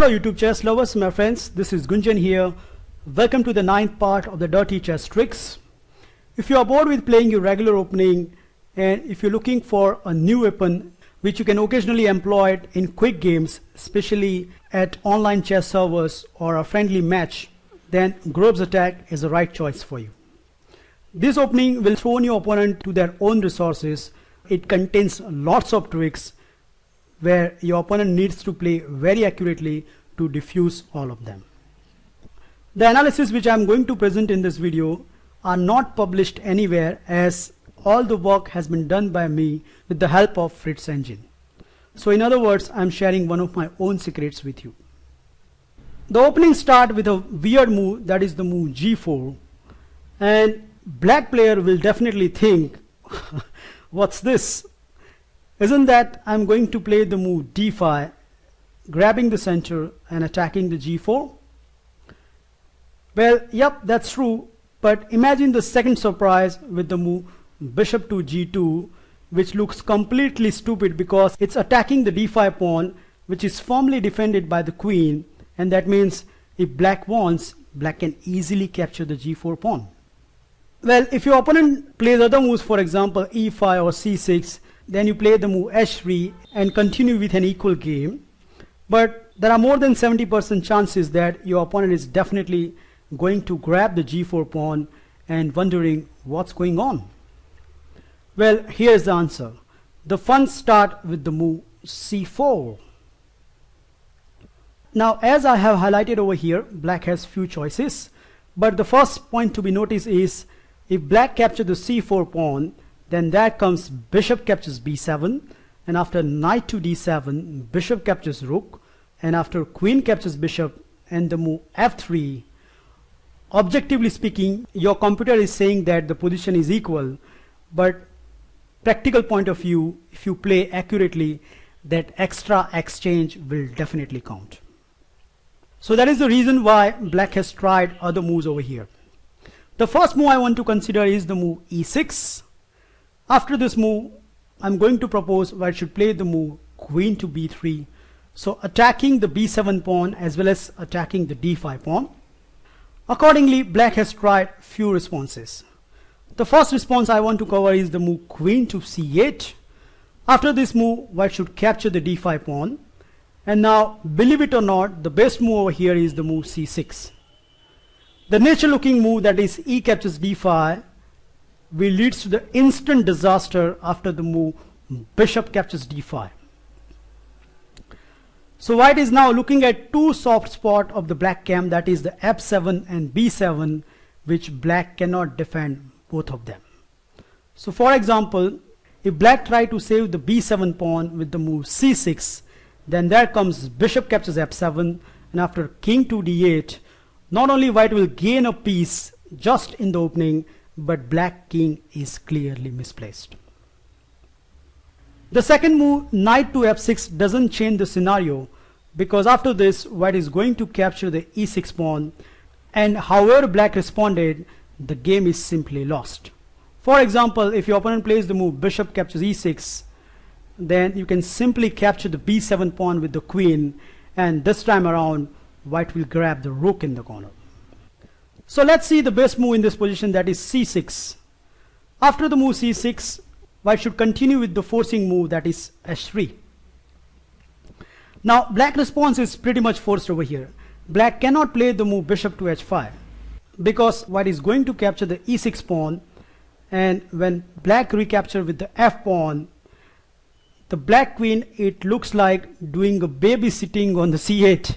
Hello YouTube chess lovers, my friends, this is Gunjan here. Welcome to the 9th part of the dirty chess tricks. If you are bored with playing your regular opening and if you're looking for a new weapon which you can occasionally employ in quick games, especially at online chess servers or a friendly match, then Grove's attack is the right choice for you. This opening will throw your opponent to their own resources. It contains lots of tricks where your opponent needs to play very accurately to diffuse all of them. The analysis which I am going to present in this video are not published anywhere, as all the work has been done by me with the help of Fritz engine. So in other words, I am sharing one of my own secrets with you. The opening start with a weird move, that is the move g4, and black player will definitely think what's this? Isn't that I'm going to play the move d5, grabbing the center and attacking the g4? Well, yep, that's true, but imagine the second surprise with the move bishop to g2, which looks completely stupid because it's attacking the d5 pawn, which is firmly defended by the queen, and that means if black wants, black can easily capture the g4 pawn. Well, if your opponent plays other moves, for example e5 or c6, then you play the move h3 and continue with an equal game. But there are more than 70% chances that your opponent is definitely going to grab the g4 pawn and wondering what's going on. Well, here's the answer. The fun starts with the move c4. Now, as I have highlighted over here, black has few choices, but the first point to be noticed is if black captures the c4 pawn, then there comes bishop captures b7, and after knight to d7, bishop captures rook, and after queen captures bishop and the move f3. Objectively speaking, your computer is saying that the position is equal, but practical point of view, if you play accurately, that extra exchange will definitely count. So that is the reason why black has tried other moves over here. The first move I want to consider is the move e6. After this move, I'm going to propose I should play the move queen to b3. So attacking the b7 pawn as well as attacking the d5 pawn. Accordingly, black has tried few responses. The first response I want to cover is the move queen to c8. After this move, white should capture the d5 pawn. And now, believe it or not, the best move over here is the move c6. The nature looking move, that is e captures d5, will lead to the instant disaster after the move bishop captures d5. So white is now looking at two soft spots of the black camp, that is the f7 and b7, which black cannot defend both of them. So for example, if black try to save the b7 pawn with the move c6, then there comes bishop captures f7, and after king to d8, not only white will gain a piece just in the opening, but black king is clearly misplaced. The second move, knight to f6, doesn't change the scenario, because after this white is going to capture the e6 pawn, and however black responded, the game is simply lost. For example, if your opponent plays the move bishop captures e6, then you can simply capture the b7 pawn with the queen, and this time around white will grab the rook in the corner. So let's see the best move in this position, that is c6. After the move c6, white should continue with the forcing move, that is h3. Now black response is pretty much forced over here. Black cannot play the move bishop to h5 because white is going to capture the e6 pawn, and when black recapture with the f pawn, the black queen, it looks like doing a babysitting on the c8.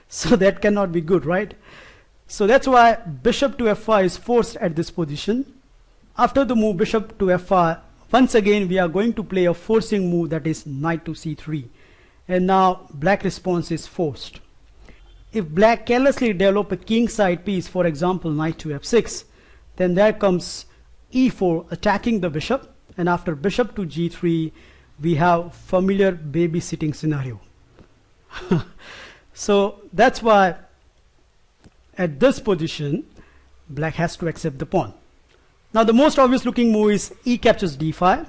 So that cannot be good, right? So that's why bishop to f5 is forced at this position. After the move bishop to f5, once again we are going to play a forcing move, that is knight to c3, and now black response is forced. If black carelessly develop a king side piece, for example knight to f6, then there comes e4 attacking the bishop, and after bishop to g3 we have familiar babysitting scenario. So that's why at this position black has to accept the pawn. Now the most obvious looking move is e captures d5.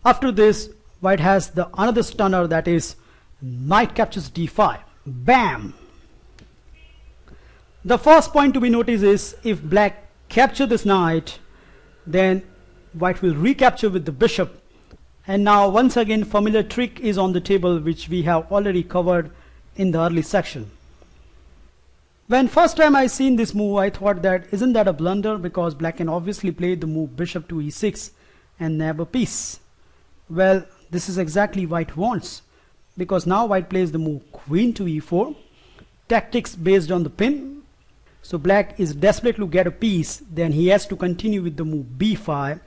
After this, white has the another stunner, that is Knight captures d5. Bam! The first point to be noticed is if black capture this knight, then white will recapture with the bishop. And now once again familiar trick is on the table, which we have already covered in the early section. When first time I seen this move, I thought that isn't that a blunder, because black can obviously play the move bishop to e6 and nab a piece. Well, this is exactly white wants, because now white plays the move queen to e4, tactics based on the pin. So black is desperate to get a piece, then he has to continue with the move b5,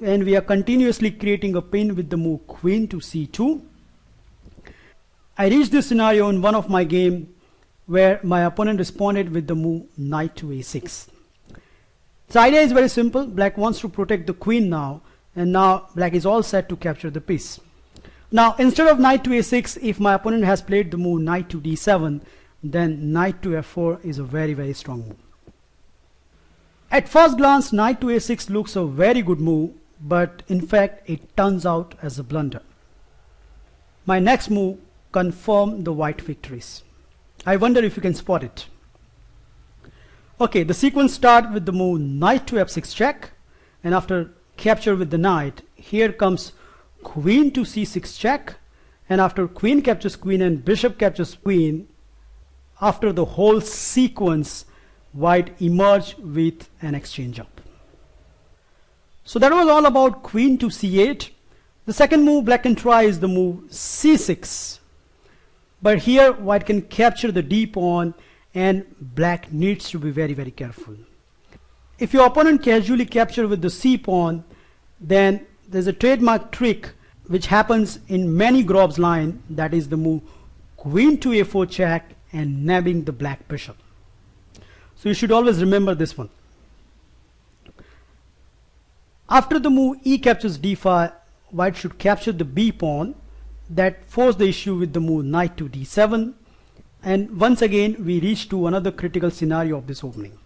and we are continuously creating a pin with the move queen to c2. I reached this scenario in one of my games where my opponent responded with the move knight to a6. The idea is very simple. Black wants to protect the queen now, and now black is all set to capture the piece. Now instead of knight to a6, if my opponent has played the move knight to d7, then knight to f4 is a very strong move. At first glance, knight to a6 looks a very good move, but in fact it turns out as a blunder. My next move confirmed the white victories. I wonder if you can spot it. Okay, the sequence starts with the move knight to f6 check, and after capture with the knight, here comes queen to c6 check, and after queen captures queen and bishop captures queen, after the whole sequence, white emerged with an exchange up. So that was all about queen to c8. The second move black can try is the move c6. But here white can capture the d pawn, and black needs to be very careful. If your opponent casually captures with the c pawn, then there's a trademark trick which happens in many Grob's line, that is the move queen to a4 check and nabbing the black bishop. So you should always remember this one. After the move e captures d5, white should capture the b pawn. That forced the issue with the move knight to d7, and once again we reach to another critical scenario of this opening.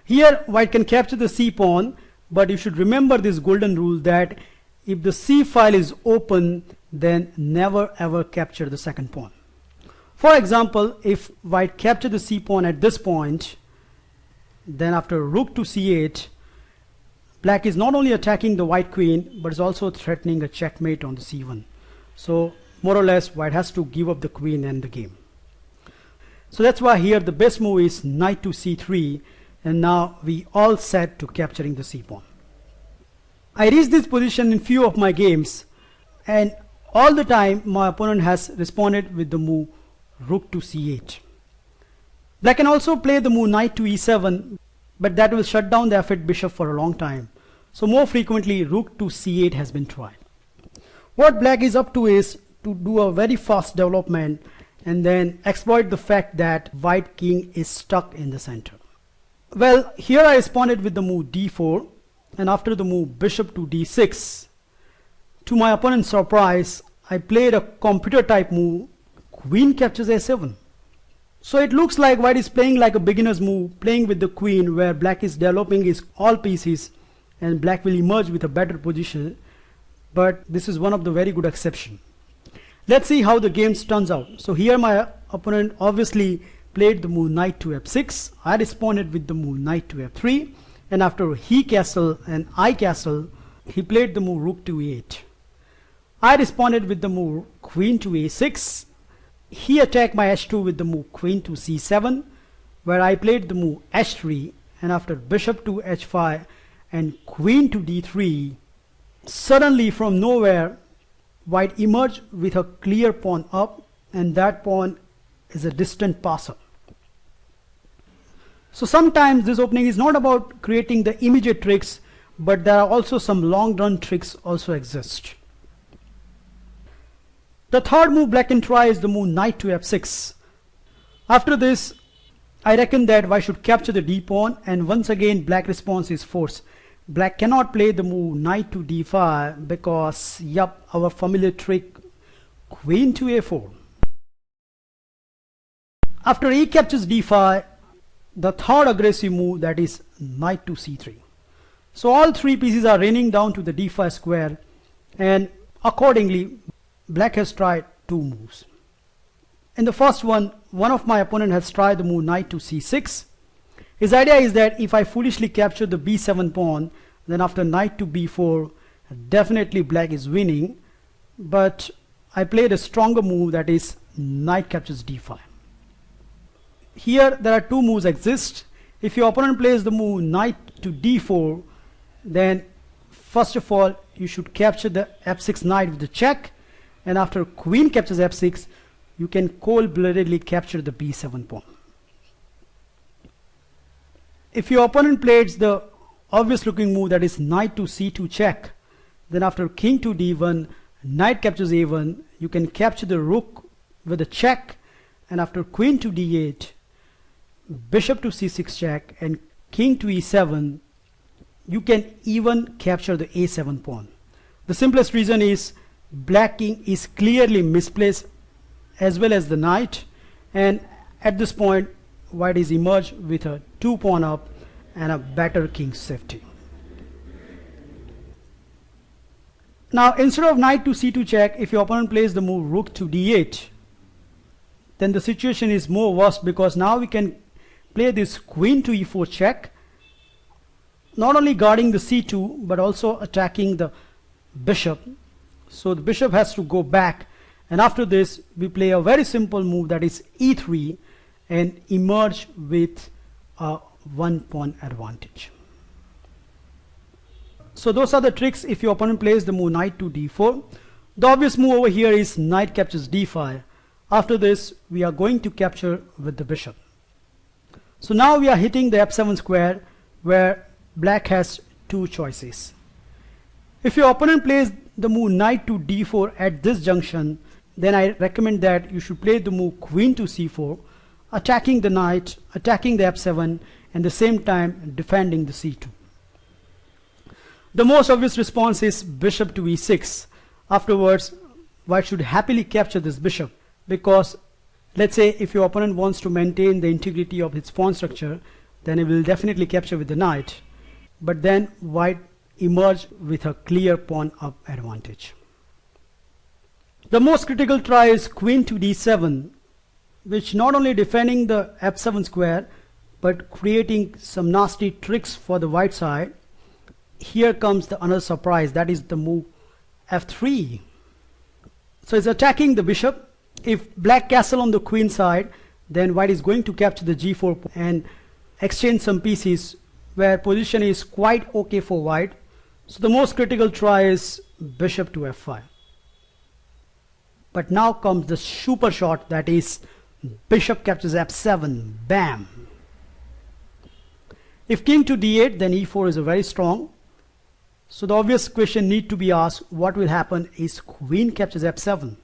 Here white can capture the c pawn, but you should remember this golden rule that if the c file is open, then never ever capture the second pawn. For example, if white capture the c pawn at this point, then after rook to c8, black is not only attacking the white queen, but is also threatening a checkmate on the c1. So more or less white has to give up the queen and the game. So that's why here the best move is knight to c3, and now we all set to capturing the c pawn. I reached this position in few of my games, and all the time my opponent has responded with the move rook to c8. Black can also play the move knight to e7, but that will shut down the f8 bishop for a long time. So more frequently rook to c8 has been tried. What black is up to is to do a very fast development and then exploit the fact that white king is stuck in the center. Well, here I responded with the move d4, and after the move bishop to d6, to my opponent's surprise, I played a computer type move queen captures a7. So it looks like white is playing like a beginner's move, playing with the queen, where black is developing his all pieces and black will emerge with a better position, but this is one of the very good exception. Let's see how the game turns out. So here my opponent obviously played the move knight to f6. I responded with the move knight to f3, and after he castle and I castle, he played the move rook to e8. I responded with the move queen to a6. He attacked my h2 with the move queen to c7, where I played the move h3, and after bishop to h5 and queen to d3, suddenly from nowhere white emerged with a clear pawn up, and that pawn is a distant passer. So sometimes this opening is not about creating the immediate tricks, but there are also some long run tricks also exist. The third move black can try is the move knight to f6. After this, I reckon that white should capture the d pawn, and once again black response is force. Black cannot play the move knight to d5 because, yup, our familiar trick queen to a4. After e captures d5, the third aggressive move, that is knight to c3. So all three pieces are raining down to the d5 square, and accordingly black has tried two moves. In the first one of my opponent has tried the move knight to c6. His idea is that if I foolishly capture the b7 pawn, then after knight to b4, definitely black is winning. But I played a stronger move, that is knight captures d5. Here there are two moves exist. If your opponent plays the move knight to d4, then first of all you should capture the f6 knight with the check, and after queen captures f6, you can cold-bloodedly capture the b7 pawn. If your opponent plays the obvious looking move, that is knight to c2 check, then after king to d1, knight captures a1, you can capture the rook with a check, and after queen to d8, bishop to c6 check, and king to e7, you can even capture the a7 pawn. The simplest reason is black king is clearly misplaced as well as the knight, and at this point white is emerged with a 2 pawn up and a better king safety. Now instead of knight to c2 check, if your opponent plays the move rook to d8, then the situation is more worse, because now we can play this queen to e4 check, not only guarding the c2 but also attacking the bishop. So the bishop has to go back, and after this we play a very simple move, that is e3, and emerge with a 1 pawn advantage. So those are the tricks if your opponent plays the move knight to d4. The obvious move over here is knight captures d5. After this we are going to capture with the bishop. So now we are hitting the f7 square, where black has two choices. If your opponent plays the move knight to d4 at this junction, then I recommend that you should play the move queen to c4, attacking the knight, attacking the f7, and the same time defending the c2. The most obvious response is bishop to e6. Afterwards, white should happily capture this bishop, because let's say if your opponent wants to maintain the integrity of its pawn structure, then he will definitely capture with the knight, but then white emerge with a clear pawn up advantage. The most critical try is queen to d7, which not only defending the f7 square but creating some nasty tricks for the white side. Here comes the another surprise, that is the move f3. So it's attacking the bishop. If black castle on the queen side, then white is going to capture the g4 and exchange some pieces, where position is quite okay for white. So the most critical try is bishop to f5. But now comes the super shot, that is bishop captures f7. Bam! If king to d8, then e4 is a very strong. So the obvious question need to be asked, what will happen is queen captures f7.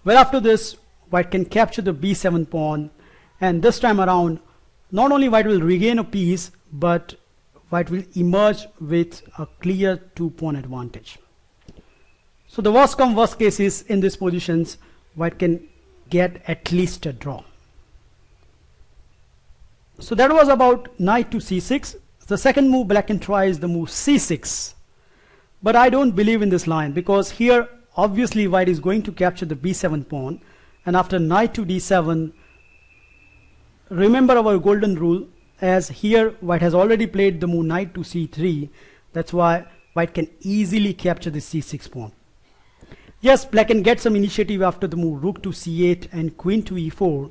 Well, after this white can capture the b7 pawn, and this time around not only white will regain a piece, but white will emerge with a clear 2 pawn advantage. So the worst come worst case is, in these positions white can get at least a draw. So that was about knight to c6. The second move black can try is the move c6, but I don't believe in this line, because here obviously white is going to capture the b7 pawn, and after knight to d7, remember our golden rule, as here white has already played the move knight to c3. That's why white can easily capture the c6 pawn. Yes, black can get some initiative after the move rook to c8 and queen to e4,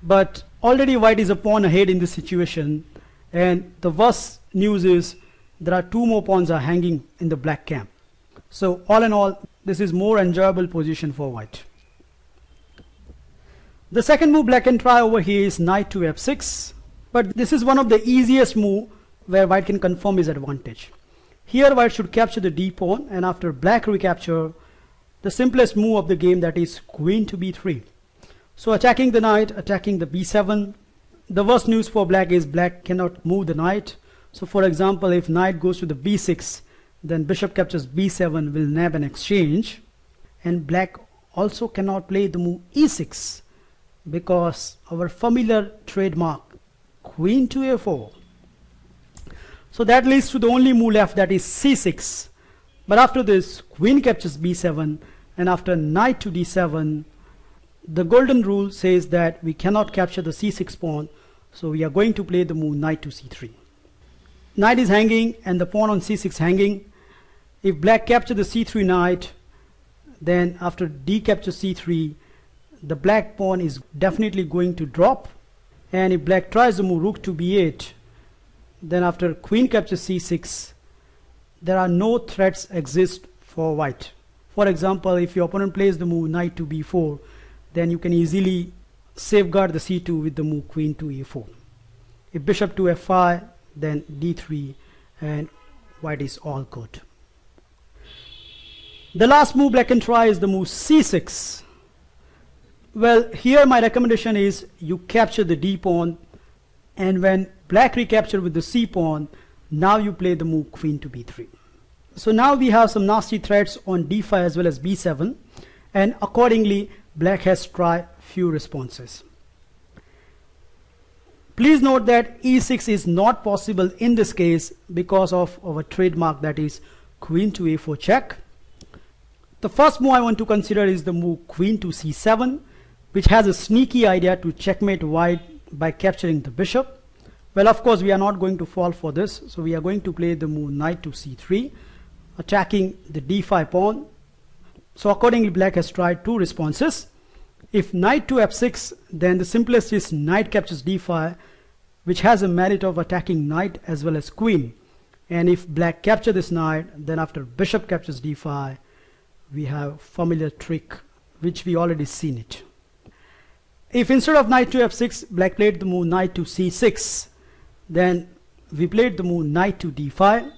but already white is a pawn ahead in this situation, and the worst news is there are 2 more pawns are hanging in the black camp. So all in all, this is more enjoyable position for white. The second move black can try over here is knight to f6, but this is one of the easiest move where white can confirm his advantage. Here white should capture the d pawn, and after black recapture, the simplest move of the game, that is queen to b3. So attacking the knight, attacking the b7. The worst news for black is black cannot move the knight. So for example, if knight goes to the b6, then bishop captures b7 will nab an exchange, and black also cannot play the move e6 because our familiar trademark queen to a4. So that leads to the only move left, that is c6. But after this, queen captures b7, and after knight to d7, the golden rule says that we cannot capture the c6 pawn, so we are going to play the move knight to c3. Knight is hanging and the pawn on c6 hanging. If black capture the c3 knight, then after d capture c3, the black pawn is definitely going to drop. And if black tries to move rook to b8, then after queen captures c6, there are no threats exist for white. For example, if your opponent plays the move knight to b4, then you can easily safeguard the c2 with the move queen to a4. If bishop to f5, then d3, and white is all good. The last move black can try is the move c6. Well, here my recommendation is you capture the d pawn, and when black recapture with the c pawn, now you play the move queen to b3. So now we have some nasty threats on d5 as well as b7, and accordingly black has tried few responses. Please note that e6 is not possible in this case because of our trademark, that is queen to a4 check. The first move I want to consider is the move queen to c7, which has a sneaky idea to checkmate white by capturing the bishop. Well, of course we are not going to fall for this, so we are going to play the move knight to c3, attacking the d5 pawn. So accordingly black has tried two responses. If knight to f6, then the simplest is knight captures d5, which has a merit of attacking knight as well as queen. And if black capture this knight, then after bishop captures d5, we have familiar trick which we already seen it. If instead of knight to f6 black played the move knight to c6, then we played the move knight to d5,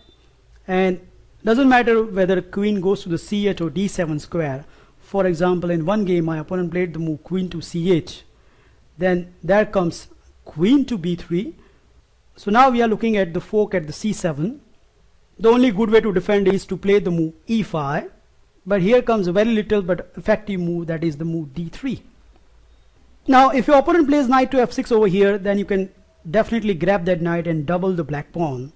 and doesn't matter whether queen goes to the c8 or d7 square. For example, in one game my opponent played the move queen to c8, then there comes queen to b3. So now we are looking at the fork at the c7. The only good way to defend is to play the move e5, but here comes a very little but effective move, that is the move d3. Now if your opponent plays knight to f6 over here, then you can definitely grab that knight and double the black pawn.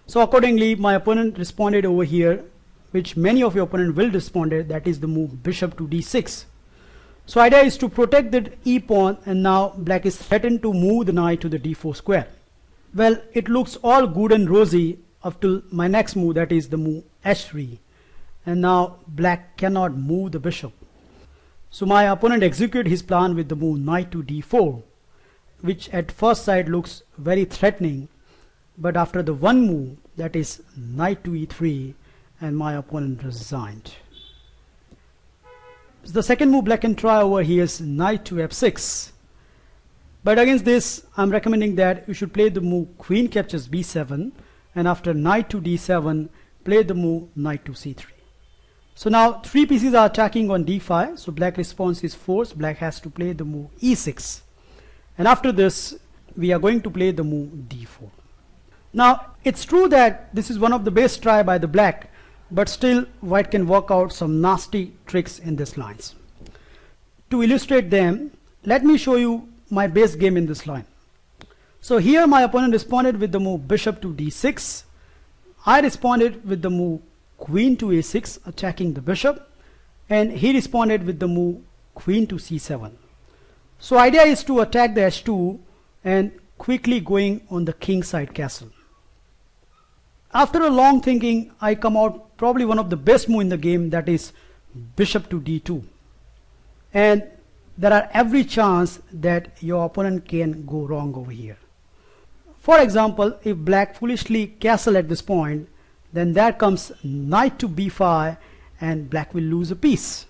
So accordingly my opponent responded over here, which many of your opponent will respond, that is the move bishop to d6. So idea is to protect the e pawn, and now black is threatened to move the knight to the d4 square. Well, it looks all good and rosy up till my next move, that is the move h3, and now black cannot move the bishop. So my opponent execute his plan with the move knight to d4, which at first sight looks very threatening, but after the one move, that is knight to e3, and my opponent resigned. So the second move black can try over here is knight to f6, but against this I'm recommending that you should play the move queen captures b7, and after knight to d7 play the move knight to c3. So now three pieces are attacking on d5, so black response is forced. Black has to play the move e6, and after this we are going to play the move d4. Now it's true that this is one of the best try by the black, but still white can work out some nasty tricks in these lines. To illustrate them, let me show you my base game in this line. So here my opponent responded with the move bishop to d6. I responded with the move queen to a6, attacking the bishop, and he responded with the move queen to c7. So idea is to attack the h2 and quickly going on the king side castle. After a long thinking, I come out probably one of the best move in the game, that is bishop to d2, and there are every chance that your opponent can go wrong over here. For example, if black foolishly castle at this point, then there comes knight to b5 and black will lose a piece,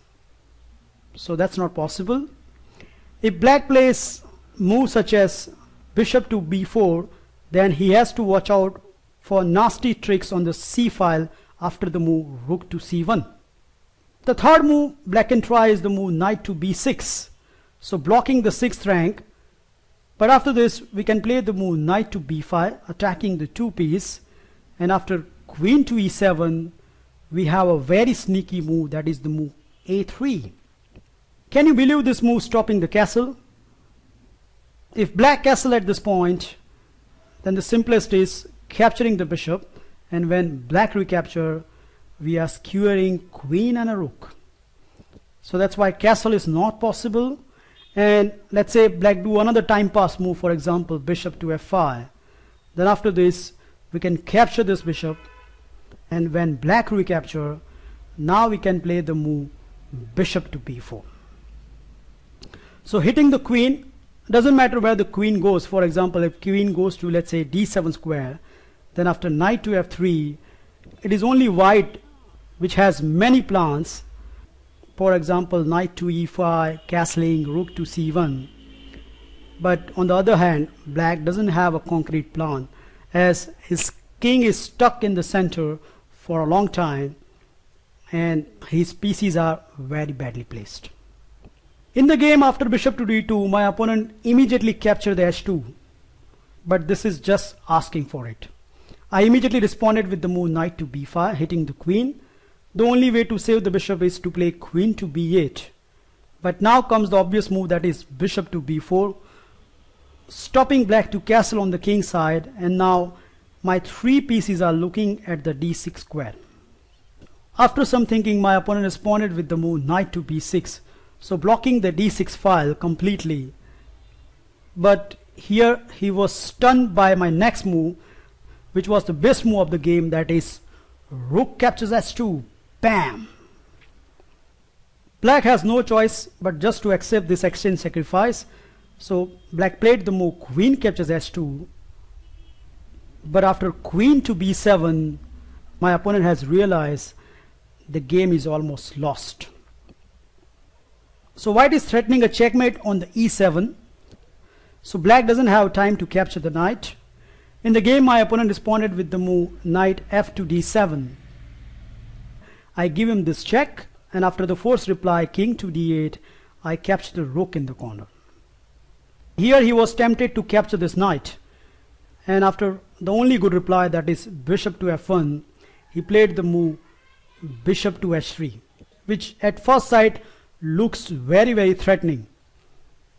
so that's not possible. If black plays moves such as bishop to b4, then he has to watch out for nasty tricks on the c file after the move rook to c1. The third move black can try is the move knight to b6, so blocking the 6th rank. But after this we can play the move knight to b5, attacking the 2 piece, and after queen to e7 we have a very sneaky move, that is the move a3. Can you believe this move stopping the castle? If black castle at this point, then the simplest is capturing the bishop, and when black recapture we are skewering queen and a rook. So that's why castle is not possible. And let's say black do another time pass move, for example bishop to f5. Then after this we can capture this bishop, and when black recapture, now we can play the move bishop to b4. So hitting the queen, doesn't matter where the queen goes. For example, if queen goes to, let's say, d7 square, then after knight to f3, it is only white which has many plans. For example, knight to e5, castling, rook to c1. But on the other hand, black doesn't have a concrete plan, as his king is stuck in the center for a long time and his pieces are very badly placed. In the game after bishop to d2, my opponent immediately captured the h2, but this is just asking for it. I immediately responded with the move knight to b5, hitting the queen. The only way to save the bishop is to play queen to b8. But now comes the obvious move, that is bishop to b4, stopping black to castle on the king side, and now my three pieces are looking at the d6 square. After some thinking, my opponent responded with the move knight to b6, so blocking the d6 file completely. But here he was stunned by my next move, which was the best move of the game, that is rook captures h2. Bam! Black has no choice but just to accept this exchange sacrifice. So black played the move queen captures h2, but after queen to b7, my opponent has realized the game is almost lost. So white is threatening a checkmate on the e7. So black doesn't have time to capture the knight. In the game, my opponent responded with the move knight f to d7. I give him this check, and after the forced reply king to d8, I capture the rook in the corner. Here he was tempted to capture this knight, and after the only good reply, that is bishop to f1, he played the move bishop to h3, which at first sight looks very threatening,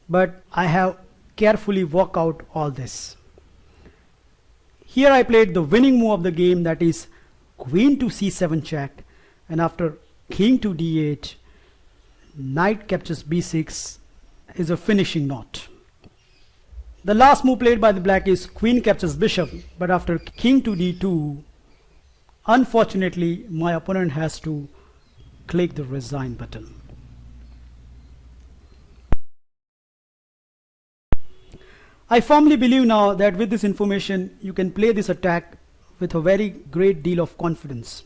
but I have carefully worked out all this. Here I played the winning move of the game, that is queen to c7 check, and after king to d8, knight captures b6 is a finishing knot. The last move played by the black is queen captures bishop, but after king to d2, unfortunately my opponent has to click the resign button. I firmly believe now that with this information you can play this attack with a very great deal of confidence.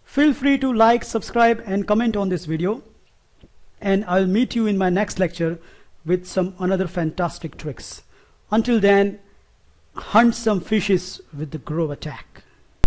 Feel free to like, subscribe and comment on this video, and I'll meet you in my next lecture with some another fantastic tricks. Until then, hunt some fishes with the Grove attack.